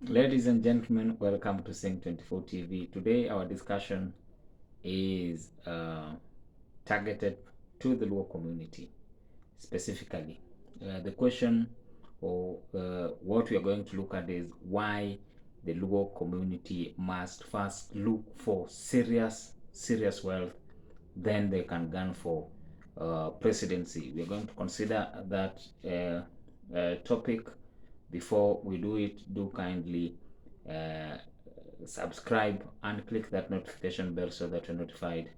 Ladies and gentlemen, welcome to Sing 24 TV. Today, our discussion is targeted to the Luo community specifically. The question or what we are going to look at is why the Luo community must first look for serious wealth, then they can gun for presidency. We are going to consider that topic. Before we do it, do kindly uh, subscribe and click that notification bell so that you're notified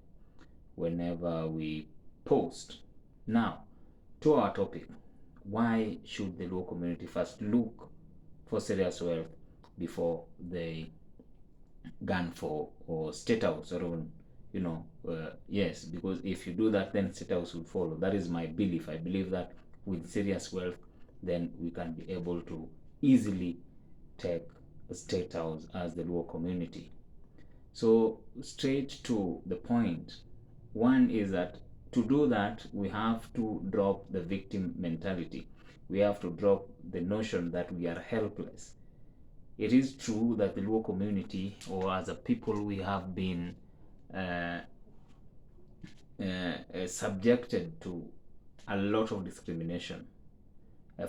whenever we post. Now, to our topic, why should the Luo community first look for serious wealth before they gun for or state house or even, yes, because if you do that, then state house will follow. That is my belief. I believe that with serious wealth, then we can be able to easily take state house as the Luo community. So straight to the point, one is that to do that, we have to drop the victim mentality. We have to drop the notion that we are helpless. It is true that the Luo community, or as a people, we have been uh, subjected to a lot of discrimination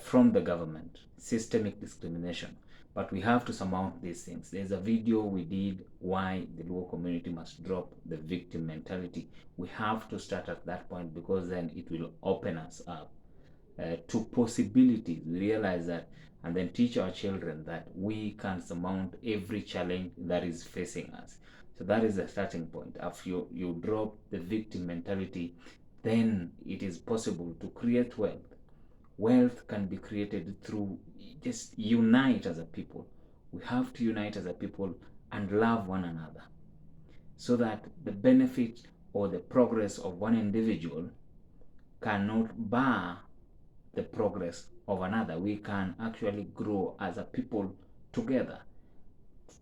from the government, systemic discrimination. But we have to surmount these things. There's a video we did why the Luo community must drop the victim mentality. We have to start at that point because then it will open us up to possibilities. We realize that and then teach our children that we can surmount every challenge that is facing us. So that is the starting point. After you drop the victim mentality, then it is possible to create wealth. Wealth can be created through just unite as a people. We have to unite as a people and love one another so that the benefit or the progress of one individual cannot bar the progress of another. We can actually grow as a people together.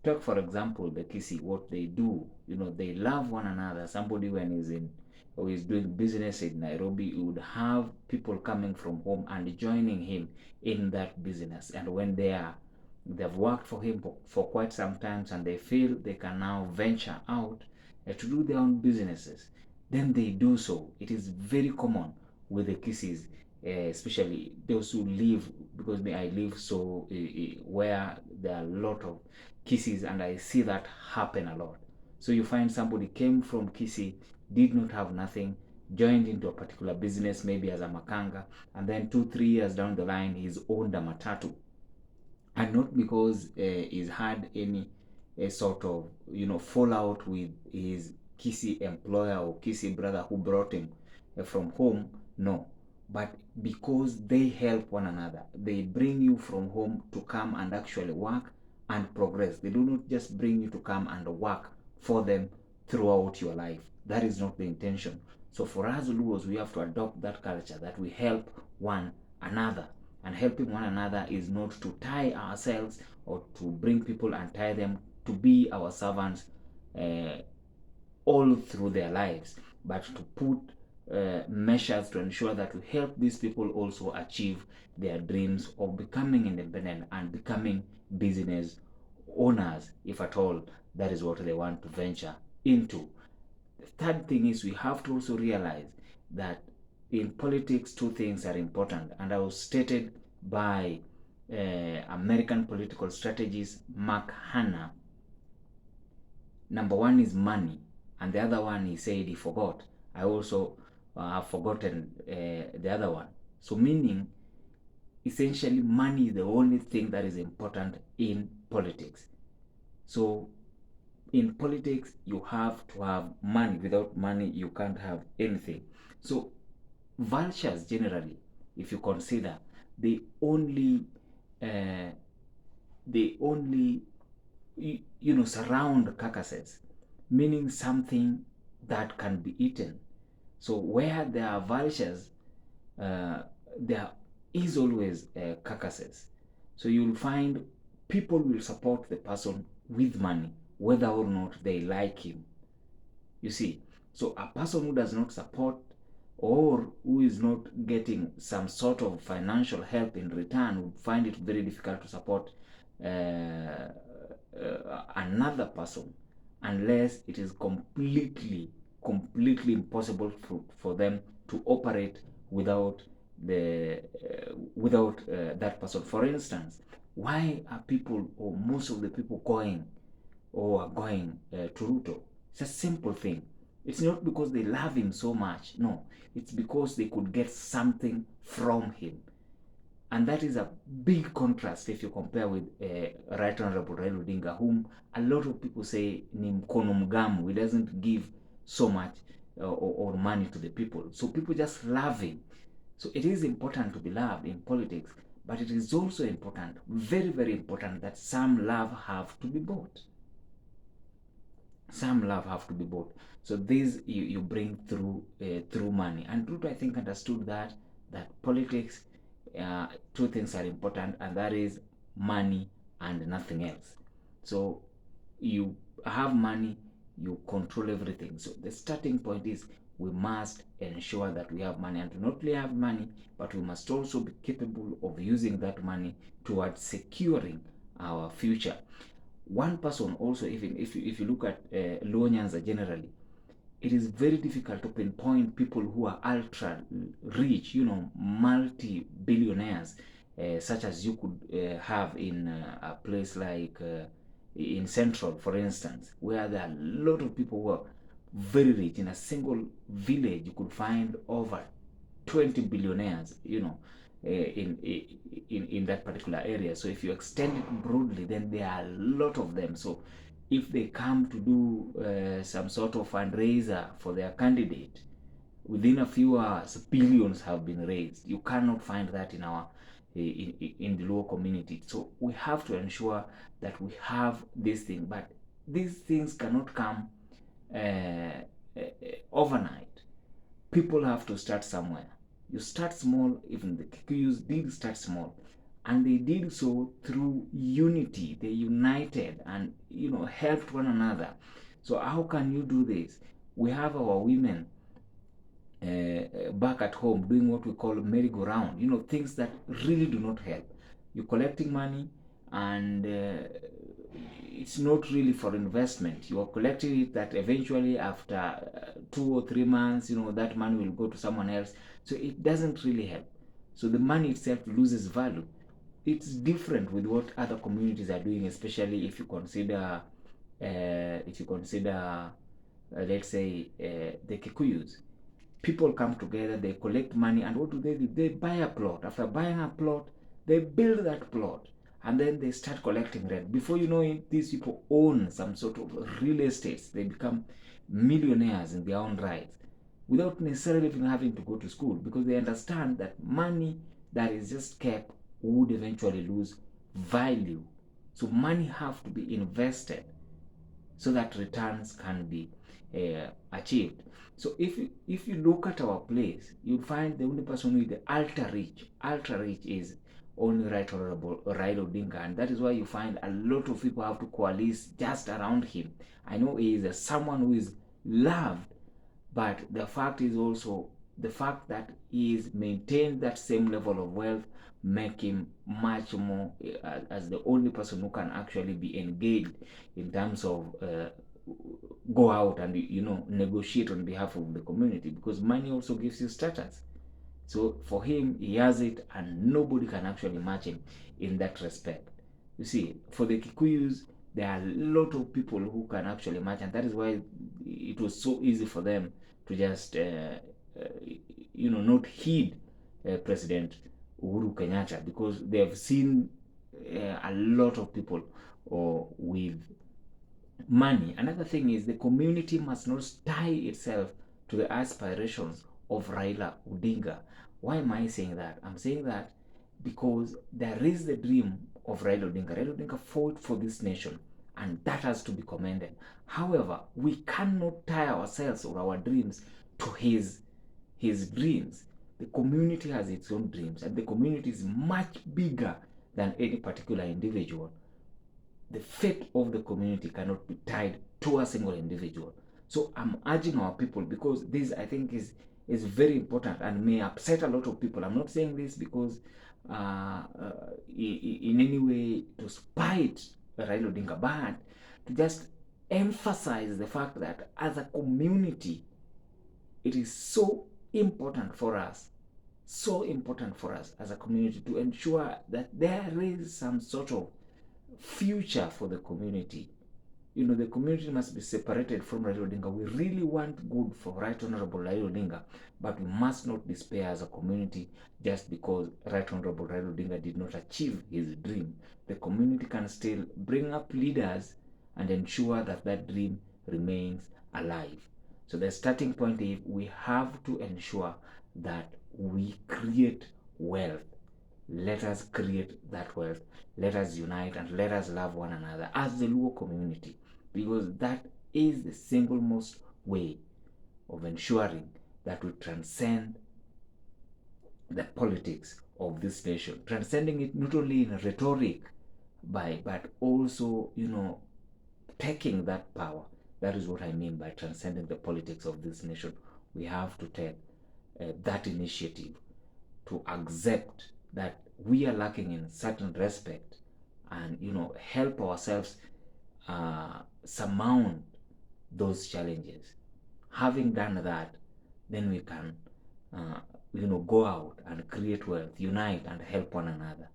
Take, for example, the Kisi, what they do, they love one another. Somebody, when he's in or is doing business in Nairobi, he would have people coming from home and joining him in that business. And when they've worked for him for quite some time and they feel they can now venture out to do their own businesses, then they do so. It is very common with the Kisis, especially those who live, because I live so where there are a lot of Kisses, and I see that happen a lot. So you find somebody came from Kisi, did not have nothing, joined into a particular business, maybe as a makanga, and then 2 3 years down the line, he's owned a matatu, and not because he's had any sort of fallout with his Kisi employer or Kisi brother who brought him from home. No, but because they help one another. They bring you from home to come and actually work and progress. They do not just bring you to come and work for them throughout your life. That is not the intention. So for us Luos, we have to adopt that culture that we help one another. And helping one another is not to tie ourselves or to bring people and tie them to be our servants all through their lives, but to put measures to ensure that we help these people also achieve their dreams of becoming independent and becoming business owners, if at all that is what they want to venture into. The third thing is we have to also realize that in politics, two things are important, and I was stated by American political strategist Mark Hanna. Number one is money, and the other one he said he forgot. I also have forgotten the other one. So meaning, essentially, money is the only thing that is important in politics. So in politics, you have to have money. Without money, you can't have anything. So vultures generally, if you consider, they only uh, surround carcasses, meaning something that can be eaten. So where there are vultures, there is always carcasses. So you'll find people will support the person with money, whether or not they like him. You see, so a person who does not support or who is not getting some sort of financial help in return would find it very difficult to support another person unless it is completely impossible for them to operate without that person. For instance, why are people, or most of the people, going to Ruto? It's a simple thing. It's not because they love him so much. No, it's because they could get something from him. And that is a big contrast if you compare with Right Honorable Raila Odinga, whom a lot of people say ni mkono mgamu. He doesn't give so much or money to the people. So people just love him. So it is important to be loved in politics, but it is also important, very, very important, that some love have to be bought. Some love have to be bought. So this you bring through money. And Ruto, I think, understood that politics, two things are important, and that is money and nothing else. So you have money, you control everything. So the starting point is we must ensure that we have money, and to not only have money, but we must also be capable of using that money towards securing our future. One person also, even if you look at LUO Nyanza generally, it is very difficult to pinpoint people who are ultra rich, multi-billionaires, such as you could have in a place like in Central, for instance, where there are a lot of people who are very rich. In a single village, you could find over 20 billionaires, in that particular area. So if you extend it broadly, then there are a lot of them. So if they come to do some sort of fundraiser for their candidate, within a few hours, billions have been raised. You cannot find that in our in the local community. So we have to ensure that we have this thing, but these things cannot come overnight. People have to start somewhere. You start small. Even the Kikuyus did start small, and they did so through unity. They united and helped one another. So how can you do this? We have our women back at home doing what we call merry-go-round, things that really do not help. You're collecting money, and it's not really for investment. You are collecting it that eventually after 2 or 3 months, that money will go to someone else. So it doesn't really help. So the money itself loses value. It's different with what other communities are doing, especially if you consider let's say the Kikuyus. People come together, they collect money, and what do? They buy a plot. After buying a plot, they build that plot, and then they start collecting rent. Before you know it, these people own some sort of real estates. They become millionaires in their own rights, without necessarily even having to go to school, because they understand that money that is just kept would eventually lose value. So money have to be invested so that returns can be achieved. So if you look at our place, you'll find the only person with the ultra rich is only Right Honorable Raila Odinga, and that is why you find a lot of people have to coalesce just around him. I know he is someone who is loved, but the fact is also the fact that he is maintained that same level of wealth make him much more as the only person who can actually be engaged in terms of go out and negotiate on behalf of the community, because money also gives you status. So for him, he has it, and nobody can actually match him in that respect. You see, for the Kikuyus, there are a lot of people who can actually match, and that is why it was so easy for them to just not heed President Uhuru Kenyatta, because they have seen a lot of people with money. Another thing is the community must not tie itself to the aspirations of Raila Odinga. Why am I saying that? I'm saying that because there is the dream of Raila Odinga. Raila Odinga fought for this nation, and that has to be commended. However, we cannot tie ourselves or our dreams to his dreams. The community has its own dreams, and the community is much bigger than any particular individual. The fate of the community cannot be tied to a single individual. So I'm urging our people, because this, I think, is is very important and may upset a lot of people. I'm not saying this because in any way to spite Raila Odinga, but to just emphasize the fact that as a community, it is so important for us as a community to ensure that there is some sort of future for the community. You know, the community must be separated from Raila Odinga. We really want good for Right Honorable Raila Odinga, but we must not despair as a community just because Right Honorable Raila Odinga did not achieve his dream. The community can still bring up leaders and ensure that that dream remains alive. So the starting point is we have to ensure that we create wealth. Let us create that wealth. Let us unite and let us love one another as the Luo community, because that is the single most way of ensuring that we transcend the politics of this nation, transcending it not only in rhetoric, but also, you know, taking that power. That is what I mean by transcending the politics of this nation. We have to take that initiative to accept that we are lacking in certain respect and, you know, help ourselves surmount those challenges. Having done that, then we can you know, go out and create wealth, unite and help one another.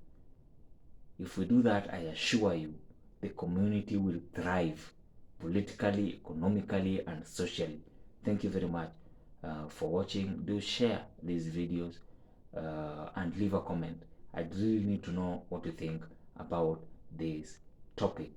If we do that, I assure you the community will thrive politically, economically and socially. Thank you very much for watching. Do share these videos and leave a comment. I really need to know what you think about this topic.